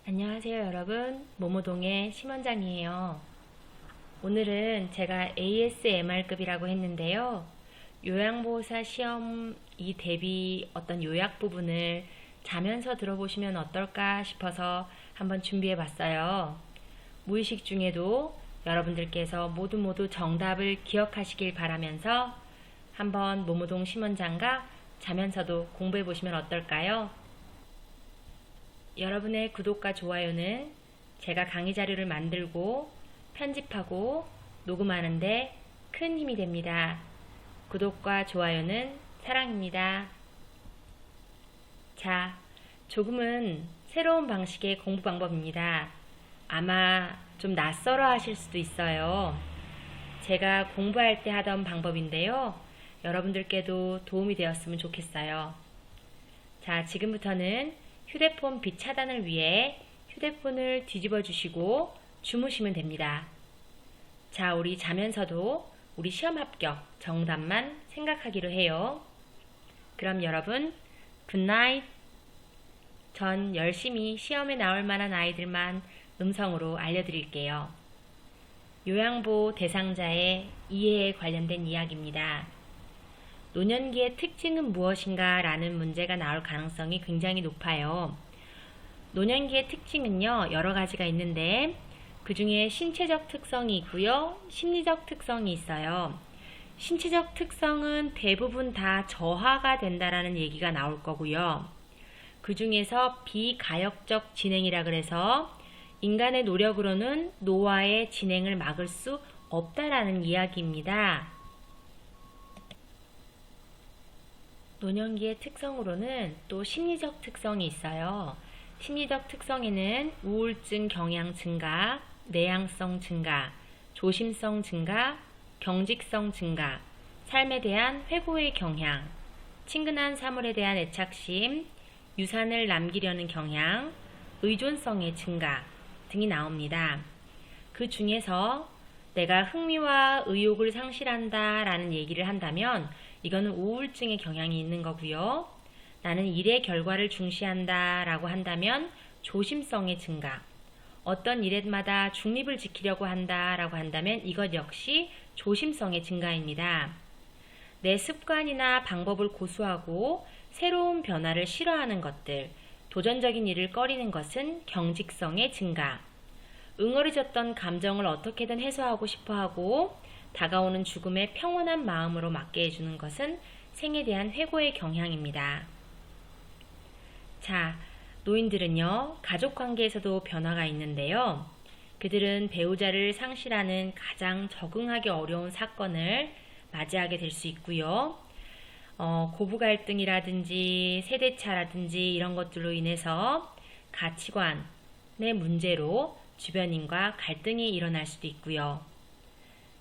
안녕하세요 여러분, 모모동의 심원장이에요. 오늘은 제가 ASMR급이라고 했는데요, 요양보호사 시험 이 대비 어떤 요약 부분을 자면서 들어보시면 어떨까 싶어서 한번 준비해 봤어요. 무의식 중에도 여러분들께서 모두 정답을 기억하시길 바라면서 한번 모모동 심원장과 자면서도 공부해 보시면 어떨까요? 여러분의 구독과 좋아요는 제가 강의 자료를 만들고 편집하고 녹음하는데 큰 힘이 됩니다. 구독과 좋아요는 사랑입니다. 자, 조금은 새로운 방식의 공부 방법입니다. 아마 좀 낯설어 하실 수도 있어요. 제가 공부할 때 하던 방법인데요. 여러분들께도 도움이 되었으면 좋겠어요. 자, 지금부터는 휴대폰 빛 차단을 위해 휴대폰을 뒤집어 주시고 주무시면 됩니다. 자, 우리 자면서도 우리 시험 합격 정답만 생각하기로 해요. 그럼 여러분, 굿나잇. 전 열심히 시험에 나올 만한 아이들만 음성으로 알려드릴게요. 요양보호 대상자의 이해에 관련된 이야기입니다. 노년기의 특징은 무엇인가 라는 문제가 나올 가능성이 굉장히 높아요. 노년기의 특징은요, 여러 가지가 있는데 그 중에 신체적 특성이 있고요, 심리적 특성이 있어요. 신체적 특성은 대부분 다 저하가 된다라는 얘기가 나올 거고요. 그 중에서 비가역적 진행이라 그래서 인간의 노력으로는 노화의 진행을 막을 수 없다라는 이야기입니다. 노년기의 특성으로는 또 심리적 특성이 있어요. 심리적 특성에는 우울증 경향 증가, 내향성 증가, 조심성 증가, 경직성 증가, 삶에 대한 회고의 경향, 친근한 사물에 대한 애착심, 유산을 남기려는 경향, 의존성의 증가 등이 나옵니다. 그 중에서 내가 흥미와 의욕을 상실한다 라는 얘기를 한다면 이거는 우울증의 경향이 있는 거고요. 나는 일의 결과를 중시한다 라고 한다면 조심성의 증가, 어떤 일에마다 중립을 지키려고 한다 라고 한다면 이것 역시 조심성의 증가입니다. 내 습관이나 방법을 고수하고 새로운 변화를 싫어하는 것들, 도전적인 일을 꺼리는 것은 경직성의 증가, 응어리졌던 감정을 어떻게든 해소하고 싶어하고 다가오는 죽음에 평온한 마음으로 맞게 해주는 것은 생에 대한 회고의 경향입니다. 자, 노인들은요, 가족관계에서도 변화가 있는데요. 그들은 배우자를 상실하는 가장 적응하기 어려운 사건을 맞이하게 될 수 있고요. 고부 갈등이라든지 세대차라든지 이런 것들로 인해서 가치관의 문제로 주변인과 갈등이 일어날 수도 있고요.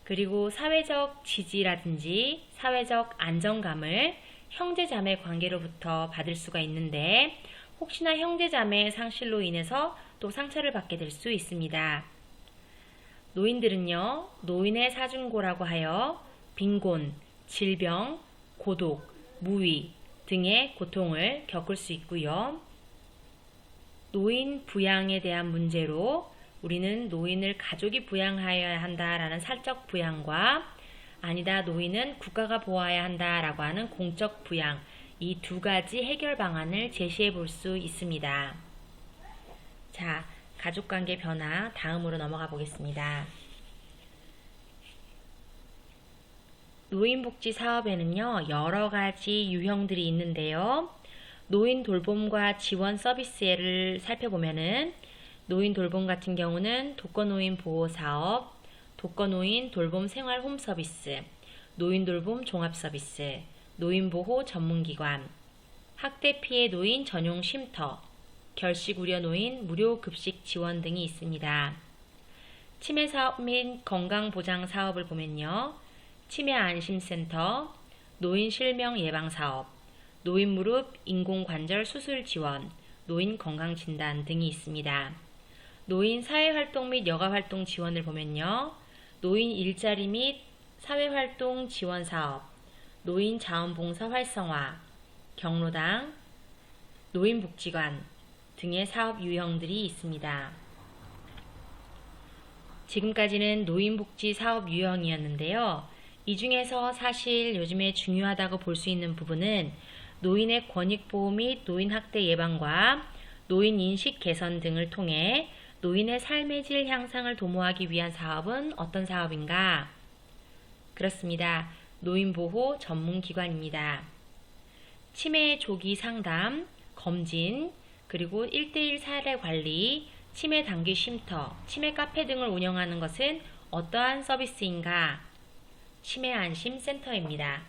그리고 사회적 지지라든지 사회적 안정감을 형제자매 관계로부터 받을 수가 있는데 혹시나 형제자매의 상실로 인해서 또 상처를 받게 될 수 있습니다. 노인들은요, 노인의 사중고라고 하여 빈곤, 질병, 고독, 무위 등의 고통을 겪을 수 있고요. 노인 부양에 대한 문제로 우리는 노인을 가족이 부양하여야 한다라는 사적 부양과 아니다, 노인은 국가가 보호해야 한다라고 하는 공적 부양, 이 두 가지 해결 방안을 제시해 볼 수 있습니다. 자, 가족관계 변화 다음으로 넘어가 보겠습니다. 노인복지 사업에는요, 여러 가지 유형들이 있는데요. 노인 돌봄과 지원 서비스를 살펴보면은 노인 돌봄 같은 경우는 독거노인 보호사업, 독거노인 돌봄 생활 홈서비스, 노인 돌봄 종합서비스, 노인보호 전문기관, 학대 피해 노인 전용 쉼터, 결식 우려 노인 무료 급식 지원 등이 있습니다. 치매 사업 및 건강보장 사업을 보면요. 치매 안심센터, 노인 실명 예방 사업, 노인 무릎 인공관절 수술 지원, 노인 건강진단 등이 있습니다. 노인 사회활동 및 여가활동 지원을 보면요. 노인 일자리 및 사회활동 지원 사업, 노인 자원봉사 활성화, 경로당, 노인복지관, 등의 사업 유형들이 있습니다. 지금까지는 노인복지 사업 유형이었는데요. 이 중에서 사실 요즘에 중요하다고 볼 수 있는 부분은 노인의 권익보호 및 노인학대 예방과 노인 인식 개선 등을 통해 노인의 삶의 질 향상을 도모하기 위한 사업은 어떤 사업인가? 그렇습니다. 노인보호 전문기관입니다. 치매 조기 상담, 검진, 그리고 1:1 사례 관리, 치매 단기 쉼터, 치매 카페 등을 운영하는 것은 어떠한 서비스인가? 치매 안심 센터입니다.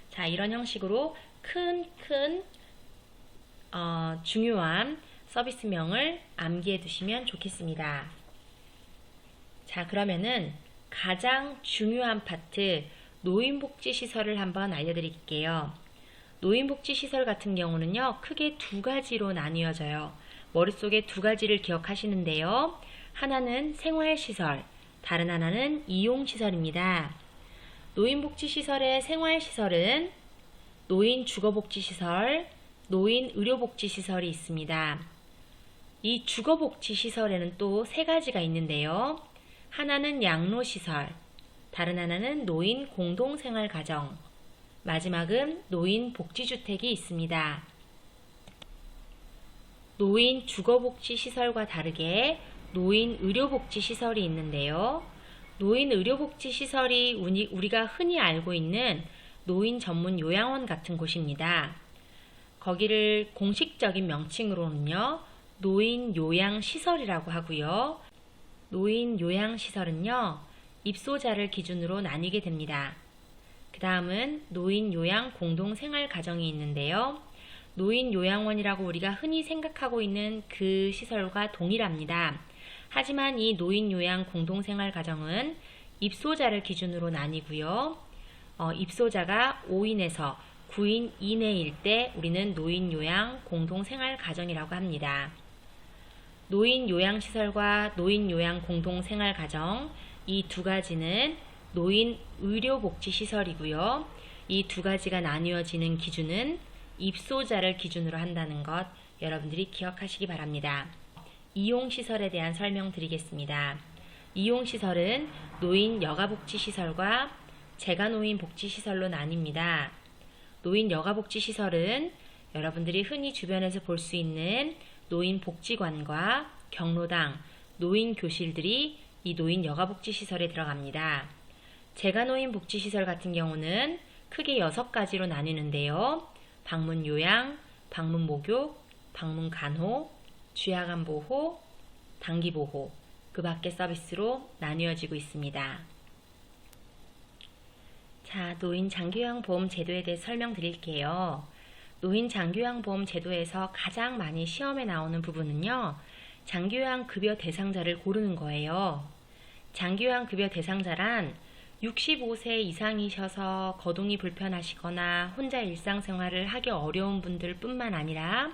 자, 이런 형식으로 큰 중요한 서비스명을 암기해 두시면 좋겠습니다. 자, 그러면은 가장 중요한 파트 노인복지시설을 한번 알려드릴게요. 노인복지시설 같은 경우는요, 크게 두 가지로 나뉘어져요. 머릿속에 두 가지를 기억하시는데요. 하나는 생활시설, 다른 하나는 이용시설입니다. 노인복지시설의 생활시설은 노인주거복지시설, 노인의료복지시설이 있습니다. 이 주거복지시설에는 또 세 가지가 있는데요. 하나는 양로시설, 다른 하나는 노인공동생활가정, 마지막은 노인복지주택이 있습니다. 노인주거복지시설과 다르게 노인의료복지시설이 있는데요. 노인의료복지시설이 우리가 흔히 알고 있는 노인 전문 요양원 같은 곳입니다. 거기를 공식적인 명칭으로는요, 노인요양시설이라고 하고요. 노인요양시설은요, 입소자를 기준으로 나뉘게 됩니다. 그 다음은 노인요양공동생활가정이 있는데요. 노인요양원이라고 우리가 흔히 생각하고 있는 그 시설과 동일합니다. 하지만 이 노인요양공동생활가정은 입소자를 기준으로 나뉘고요. 입소자가 5인에서 9인 이내일 때 우리는 노인요양공동생활가정이라고 합니다. 노인요양시설과 노인요양공동생활가정, 이 두 가지는 노인의료복지시설이고요. 이 두 가지가 나뉘어지는 기준은 입소자를 기준으로 한다는 것 여러분들이 기억하시기 바랍니다. 이용시설에 대한 설명드리겠습니다. 이용시설은 노인 여가복지시설과 재가노인 복지시설로 나뉩니다. 노인 여가복지시설은 여러분들이 흔히 주변에서 볼 수 있는 노인복지관과 경로당, 노인교실들이 이 노인 여가복지시설에 들어갑니다. 재가노인 복지시설 같은 경우는 크게 6가지로 나뉘는데요. 방문요양, 방문목욕, 방문간호, 주야간보호, 단기보호, 그 밖의 서비스로 나뉘어지고 있습니다. 자, 노인장기요양보험 제도에 대해 설명드릴게요. 노인장기요양보험 제도에서 가장 많이 시험에 나오는 부분은요, 장기요양급여 대상자를 고르는 거예요. 장기요양급여 대상자란 65세 이상이셔서 거동이 불편하시거나 혼자 일상생활을 하기 어려운 분들 뿐만 아니라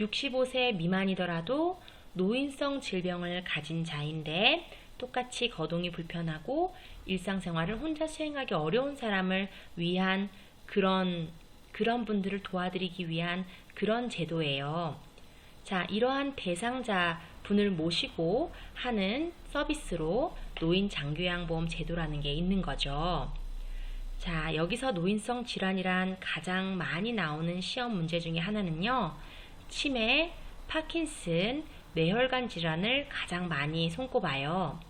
65세 미만이더라도 노인성 질병을 가진 자인데 똑같이 거동이 불편하고 일상생활을 혼자 수행하기 어려운 사람을 위한 그런 분들을 도와드리기 위한 그런 제도예요. 자, 이러한 대상자 분을 모시고 하는 서비스로 노인장기요양보험 제도라는 게 있는 거죠. 자, 여기서 노인성 질환이란 가장 많이 나오는 시험 문제 중에 하나는요, 치매, 파킨슨, 뇌혈관 질환을 가장 많이 손꼽아요.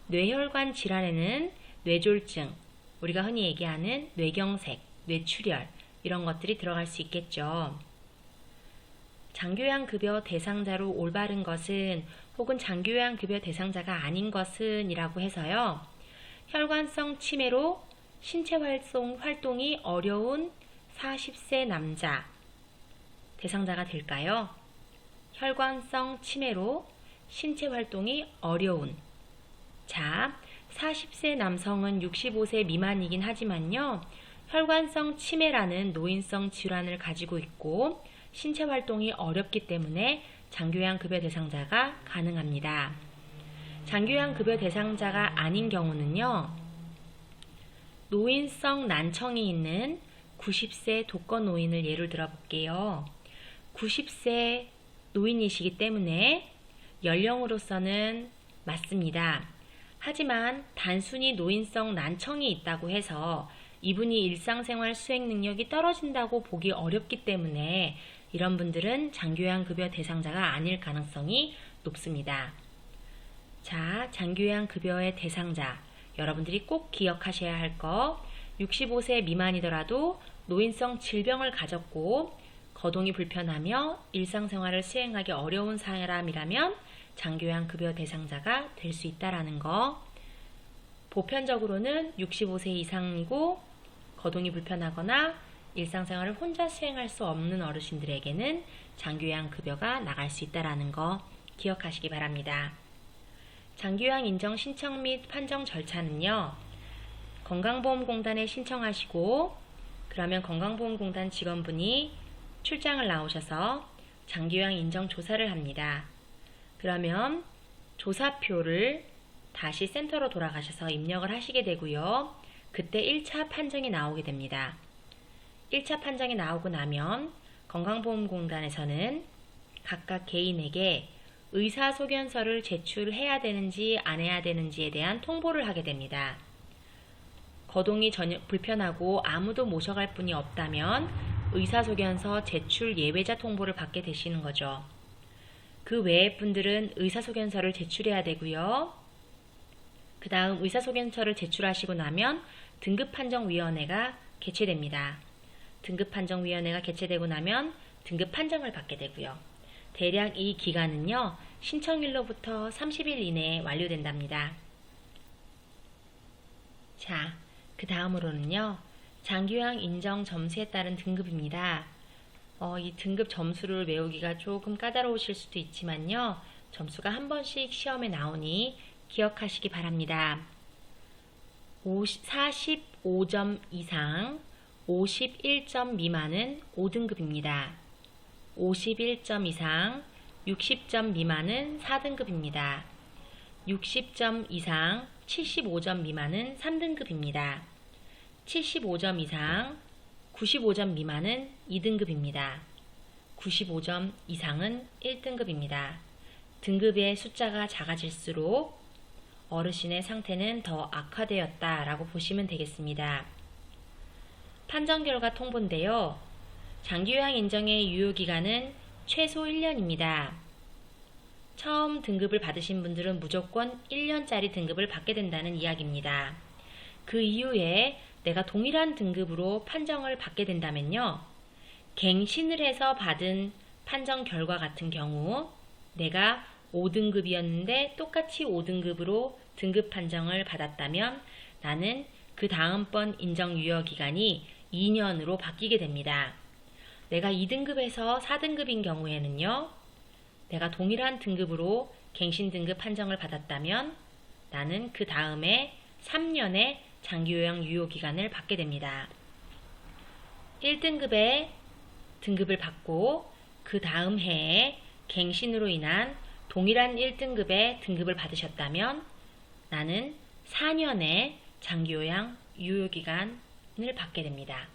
뇌혈관 질환에는 뇌졸중, 우리가 흔히 얘기하는 뇌경색, 뇌출혈 이런 것들이 들어갈 수 있겠죠. 장기요양급여 대상자로 올바른 것은 혹은 장기요양급여 대상자가 아닌 것은 이라고 해서요. 혈관성 치매로 신체 활동이 어려운 40세 남자 대상자가 될까요? 혈관성 치매로 신체 활동이 어려운, 자, 40세 남성은 65세 미만이긴 하지만요, 혈관성 치매라는 노인성 질환을 가지고 있고 신체 활동이 어렵기 때문에 장기요양급여 대상자가 가능합니다. 장기요양급여 대상자가 아닌 경우는요, 노인성 난청이 있는 90세 독거노인을 예를 들어 볼게요. 90세 노인이시기 때문에 연령으로서는 맞습니다. 하지만 단순히 노인성 난청이 있다고 해서 이분이 일상생활 수행 능력이 떨어진다고 보기 어렵기 때문에 이런 분들은 장기요양급여 대상자가 아닐 가능성이 높습니다. 자, 장기요양급여의 대상자, 여러분들이 꼭 기억하셔야 할 거, 65세 미만이더라도 노인성 질병을 가졌고 거동이 불편하며 일상생활을 수행하기 어려운 사람이라면 장기요양급여 대상자가 될 수 있다라는 거. 보편적으로는 65세 이상이고 거동이 불편하거나 일상생활을 혼자 수행할 수 없는 어르신들에게는 장기요양급여가 나갈 수 있다라는 거 기억하시기 바랍니다. 장기요양 인정 신청 및 판정 절차는요, 건강보험공단에 신청하시고 그러면 건강보험공단 직원분이 출장을 나오셔서 장기요양 인정 조사를 합니다. 그러면 조사표를 다시 센터로 돌아가셔서 입력을 하시게 되고요. 그때 1차 판정이 나오게 됩니다. 1차 판정이 나오고 나면 건강보험공단에서는 각각 개인에게 의사소견서를 제출해야 되는지 안 해야 되는지에 대한 통보를 하게 됩니다. 거동이 전혀 불편하고 아무도 모셔갈 분이 없다면 의사소견서 제출 예외자 통보를 받게 되시는 거죠. 그 외의 분들은 의사소견서를 제출해야 되고요. 그 다음 의사소견서를 제출하시고 나면 등급판정위원회가 개최됩니다. 등급판정위원회가 개최되고 나면 등급판정을 받게 되고요. 대략 이 기간은요, 신청일로부터 30일 이내에 완료된답니다. 자, 그 다음으로는요, 장기요양 인정 점수에 따른 등급입니다. 이 등급 점수를 외우기가 조금 까다로우실 수도 있지만요, 점수가 한 번씩 시험에 나오니 기억하시기 바랍니다. 45점 이상, 51점 미만은 5등급입니다. 51점 이상, 60점 미만은 4등급입니다. 60점 이상, 75점 미만은 3등급입니다. 75점 이상, 95점 미만은 2등급입니다. 95점 이상은 1등급입니다. 등급의 숫자가 작아질수록 어르신의 상태는 더 악화되었다라고 보시면 되겠습니다. 판정 결과 통보인데요. 장기요양 인정의 유효기간은 최소 1년입니다. 처음 등급을 받으신 분들은 무조건 1년짜리 등급을 받게 된다는 이야기입니다. 그 이후에 내가 동일한 등급으로 판정을 받게 된다면요, 갱신을 해서 받은 판정 결과 같은 경우 내가 5등급이었는데 똑같이 5등급으로 등급 판정을 받았다면 나는 그 다음번 인정 유효기간이 2년으로 바뀌게 됩니다. 내가 2등급에서 4등급인 경우에는요, 내가 동일한 등급으로 갱신 등급 판정을 받았다면 나는 그 다음에 3년의 장기요양 유효기간을 받게 됩니다. 1등급의 등급을 받고 그 다음 해에 갱신으로 인한 동일한 1등급의 등급을 받으셨다면 나는 4년의 장기요양 유효기간을 받게 됩니다.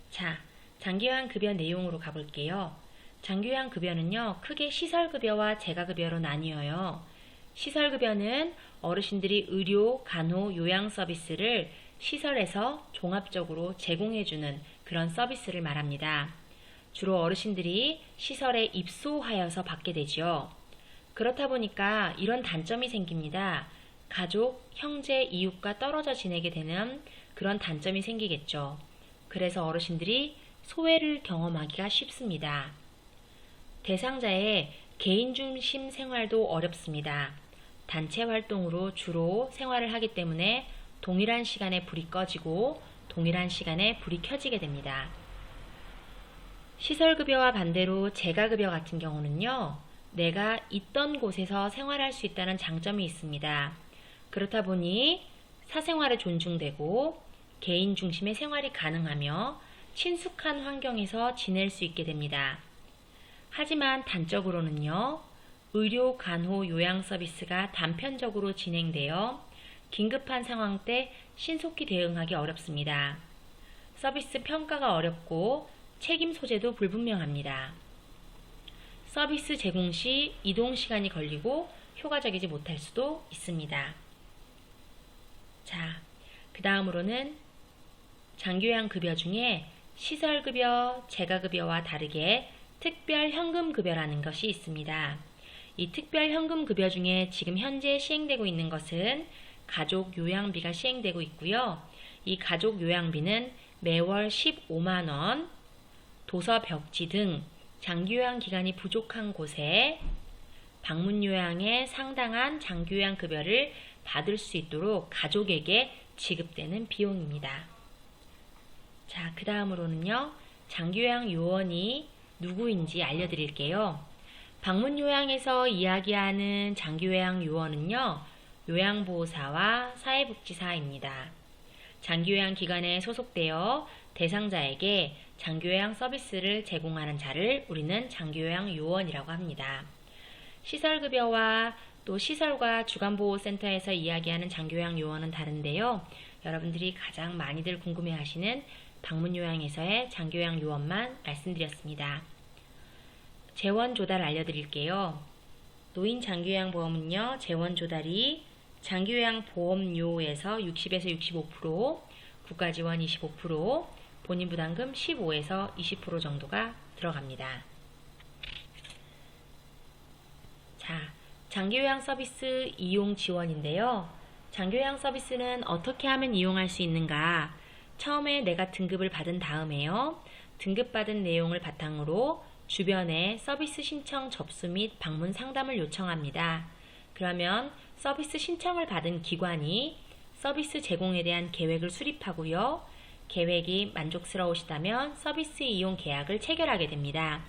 자, 장기요양급여 내용으로 가볼게요. 장기요양급여는요, 크게 시설급여와 재가급여로 나뉘어요. 시설급여는 어르신들이 의료, 간호, 요양 서비스를 시설에서 종합적으로 제공해주는 그런 서비스를 말합니다. 주로 어르신들이 시설에 입소하여서 받게 되죠. 그렇다 보니까 이런 단점이 생깁니다. 가족, 형제, 이웃과 떨어져 지내게 되는 그런 단점이 생기겠죠. 그래서 어르신들이 소외를 경험하기가 쉽습니다. 대상자의 개인 중심 생활도 어렵습니다. 단체 활동으로 주로 생활을 하기 때문에 동일한 시간에 불이 꺼지고 동일한 시간에 불이 켜지게 됩니다. 시설급여와 반대로 재가급여 같은 경우는요, 내가 있던 곳에서 생활할 수 있다는 장점이 있습니다. 그렇다 보니 사생활이 존중되고 개인 중심의 생활이 가능하며 친숙한 환경에서 지낼 수 있게 됩니다. 하지만 단적으로는요, 의료, 간호, 요양 서비스가 단편적으로 진행되어 긴급한 상황 때 신속히 대응하기 어렵습니다. 서비스 평가가 어렵고 책임 소재도 불분명합니다. 서비스 제공 시 이동 시간이 걸리고 효과적이지 못할 수도 있습니다. 자, 그 다음으로는 장기요양급여 중에 시설급여, 재가급여와 다르게 특별현금급여라는 것이 있습니다. 이 특별현금급여 중에 지금 현재 시행되고 있는 것은 가족요양비가 시행되고 있고요. 이 가족요양비는 매월 15만원, 도서벽지 등 장기요양 기간이 부족한 곳에 방문요양에 상당한 장기요양급여를 받을 수 있도록 가족에게 지급되는 비용입니다. 자, 그 다음으로는요, 장기요양 요원이 누구인지 알려드릴게요. 방문요양에서 이야기하는 장기요양 요원은요, 요양보호사와 사회복지사입니다. 장기요양 기관에 소속되어 대상자에게 장기요양 서비스를 제공하는 자를 우리는 장기요양 요원이라고 합니다. 시설급여와 또 시설과 주간보호센터에서 이야기하는 장기요양 요원은 다른데요. 여러분들이 가장 많이들 궁금해하시는 방문요양에서의 장기요양 요원만 말씀드렸습니다. 재원 조달 알려드릴게요. 노인 장기요양보험은요, 재원 조달이 장기요양보험료에서 60에서 65%, 국가지원 25%, 본인부담금 15에서 20% 정도가 들어갑니다. 자, 장기요양 서비스 이용 지원인데요. 장기요양 서비스는 어떻게 하면 이용할 수 있는가? 처음에 내가 등급을 받은 다음에요. 등급받은 내용을 바탕으로 주변에 서비스 신청 접수 및 방문 상담을 요청합니다. 그러면 서비스 신청을 받은 기관이 서비스 제공에 대한 계획을 수립하고요. 계획이 만족스러우시다면 서비스 이용 계약을 체결하게 됩니다.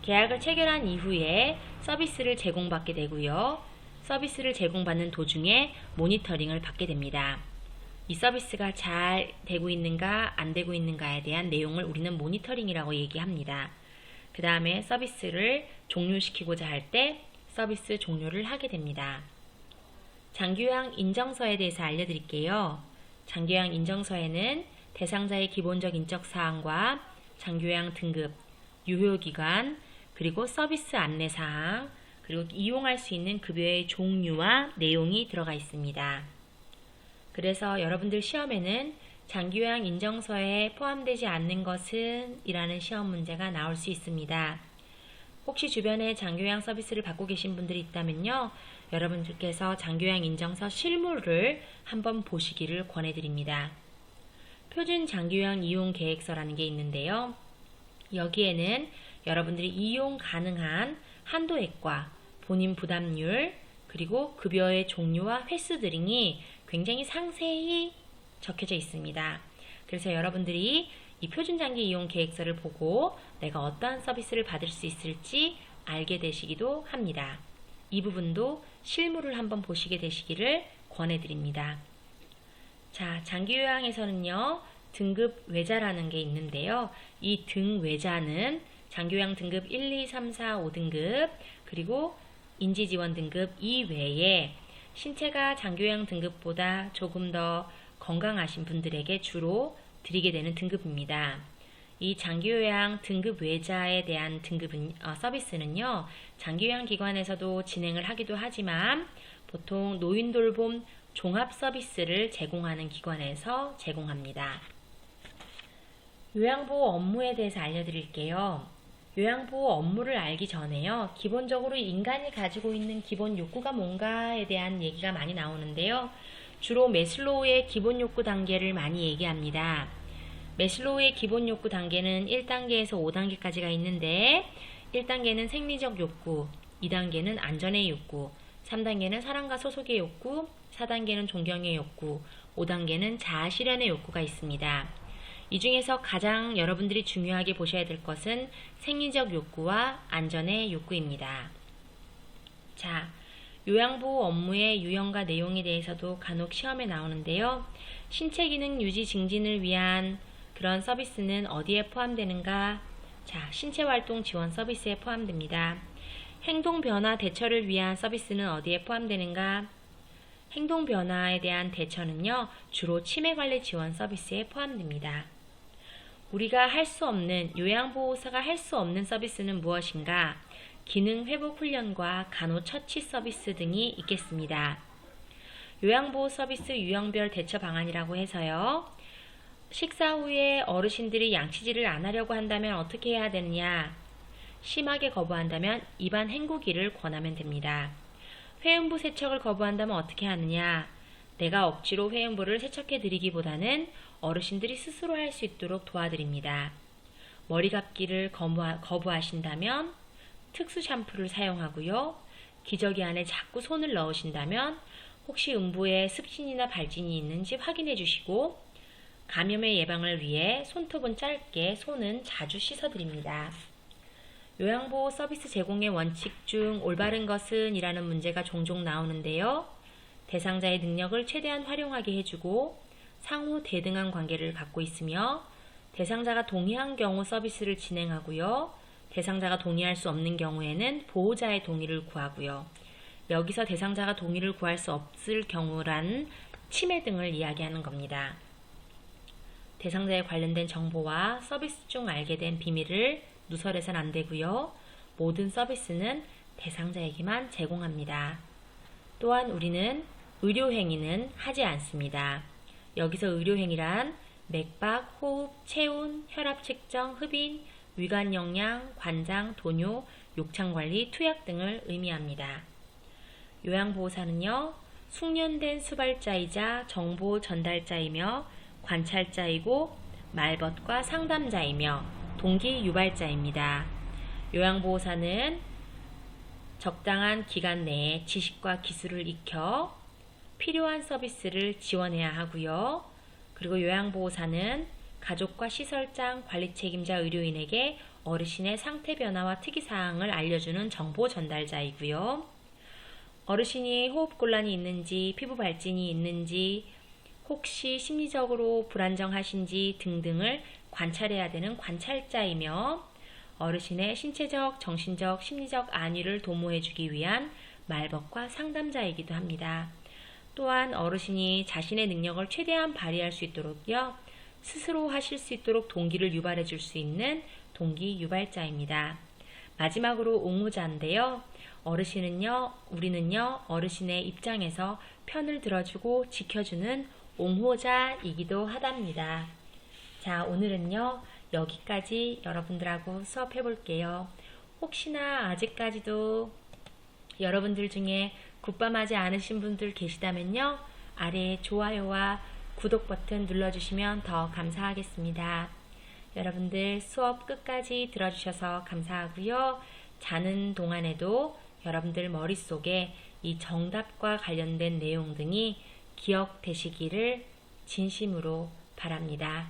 계약을 체결한 이후에 서비스를 제공받게 되고요. 서비스를 제공받는 도중에 모니터링을 받게 됩니다. 이 서비스가 잘 되고 있는가 안 되고 있는가에 대한 내용을 우리는 모니터링이라고 얘기합니다. 그 다음에 서비스를 종료시키고자 할 때 서비스 종료를 하게 됩니다. 장기요양 인정서에 대해서 알려드릴게요. 장기요양 인정서에는 대상자의 기본적 인적사항과 장기요양 등급, 유효기간, 그리고 서비스 안내사항, 그리고 이용할 수 있는 급여의 종류와 내용이 들어가 있습니다. 그래서 여러분들 시험에는 장기요양 인정서에 포함되지 않는 것은 이라는 시험 문제가 나올 수 있습니다. 혹시 주변에 장기요양 서비스를 받고 계신 분들이 있다면요, 여러분들께서 장기요양 인정서 실물을 한번 보시기를 권해드립니다. 표준 장기요양 이용 계획서라는 게 있는데요. 여기에는 여러분들이 이용 가능한 한도액과 본인 부담률, 그리고 급여의 종류와 횟수 등이 굉장히 상세히 적혀져 있습니다. 그래서 여러분들이 이 표준장기 이용 계획서를 보고 내가 어떠한 서비스를 받을 수 있을지 알게 되시기도 합니다. 이 부분도 실물을 한번 보시게 되시기를 권해드립니다. 자, 장기요양에서는요, 등급 외자라는 게 있는데요. 이 등외자는 장기요양 등급 1, 2, 3, 4, 5등급, 그리고 인지지원 등급 이외에 신체가 장기요양 등급보다 조금 더 건강하신 분들에게 주로 드리게 되는 등급입니다. 이 장기요양 등급 외자에 대한 서비스는요, 장기요양 기관에서도 진행을 하기도 하지만 보통 노인돌봄 종합 서비스를 제공하는 기관에서 제공합니다. 요양보호 업무에 대해서 알려드릴게요. 요양보호 업무를 알기 전에요, 기본적으로 인간이 가지고 있는 기본 욕구가 뭔가에 대한 얘기가 많이 나오는데요. 주로 매슬로우의 기본 욕구 단계를 많이 얘기합니다. 매슬로우의 기본 욕구 단계는 1단계에서 5단계까지가 있는데 1단계는 생리적 욕구, 2단계는 안전의 욕구, 3단계는 사랑과 소속의 욕구, 4단계는 존경의 욕구, 5단계는 자아실현의 욕구가 있습니다. 이 중에서 가장 여러분들이 중요하게 보셔야 될 것은 생리적 욕구와 안전의 욕구입니다. 자, 요양보호 업무의 유형과 내용에 대해서도 간혹 시험에 나오는데요. 신체 기능 유지 증진을 위한 그런 서비스는 어디에 포함되는가? 자, 신체활동 지원 서비스에 포함됩니다. 행동 변화 대처를 위한 서비스는 어디에 포함되는가? 행동 변화에 대한 대처는요, 주로 치매관리 지원 서비스에 포함됩니다. 우리가 할 수 없는, 요양보호사가 할 수 없는 서비스는 무엇인가? 기능 회복 훈련과 간호처치 서비스 등이 있겠습니다. 요양보호 서비스 유형별 대처 방안이라고 해서요. 식사 후에 어르신들이 양치질을 안 하려고 한다면 어떻게 해야 되느냐? 심하게 거부한다면 입안 헹구기를 권하면 됩니다. 회음부 세척을 거부한다면 어떻게 하느냐? 내가 억지로 회음부를 세척해 드리기보다는 어르신들이 스스로 할 수 있도록 도와드립니다. 머리 감기를 거부하신다면 특수 샴푸를 사용하고요. 기저귀 안에 자꾸 손을 넣으신다면 혹시 음부에 습진이나 발진이 있는지 확인해 주시고 감염의 예방을 위해 손톱은 짧게, 손은 자주 씻어드립니다. 요양보호 서비스 제공의 원칙 중 올바른 것은 이라는 문제가 종종 나오는데요. 대상자의 능력을 최대한 활용하게 해주고 상호 대등한 관계를 갖고 있으며 대상자가 동의한 경우 서비스를 진행하고요. 대상자가 동의할 수 없는 경우에는 보호자의 동의를 구하고요. 여기서 대상자가 동의를 구할 수 없을 경우란 치매 등을 이야기하는 겁니다. 대상자에 관련된 정보와 서비스 중 알게 된 비밀을 누설해서는 안 되고요. 모든 서비스는 대상자에게만 제공합니다. 또한 우리는 의료행위는 하지 않습니다. 여기서 의료행위란 맥박, 호흡, 체온, 혈압 측정, 흡인, 위관 영양, 관장, 도뇨, 욕창관리, 투약 등을 의미합니다. 요양보호사는요, 숙련된 수발자이자 정보 전달자이며 관찰자이고 말벗과 상담자이며 동기 유발자입니다. 요양보호사는 적당한 기간 내에 지식과 기술을 익혀 필요한 서비스를 지원해야 하고요. 그리고 요양보호사는 가족과 시설장, 관리 책임자 의료인에게 어르신의 상태 변화와 특이사항을 알려주는 정보 전달자이고요. 어르신이 호흡곤란이 있는지, 피부 발진이 있는지, 혹시 심리적으로 불안정하신지 등등을 관찰해야 되는 관찰자이며 어르신의 신체적, 정신적, 심리적 안위를 도모해주기 위한 말벗과 상담자이기도 합니다. 또한 어르신이 자신의 능력을 최대한 발휘할 수 있도록요, 스스로 하실 수 있도록 동기를 유발해 줄 수 있는 동기 유발자입니다. 마지막으로 옹호자인데요. 우리는요, 어르신의 입장에서 편을 들어주고 지켜주는 옹호자이기도 하답니다. 자, 오늘은요, 여기까지 여러분들하고 수업해 볼게요. 혹시나 아직까지도 여러분들 중에 굿밤하지 않으신 분들 계시다면요, 아래에 좋아요와 구독 버튼 눌러주시면 더 감사하겠습니다. 여러분들 수업 끝까지 들어주셔서 감사하고요. 자는 동안에도 여러분들 머릿속에 이 정답과 관련된 내용 등이 기억되시기를 진심으로 바랍니다.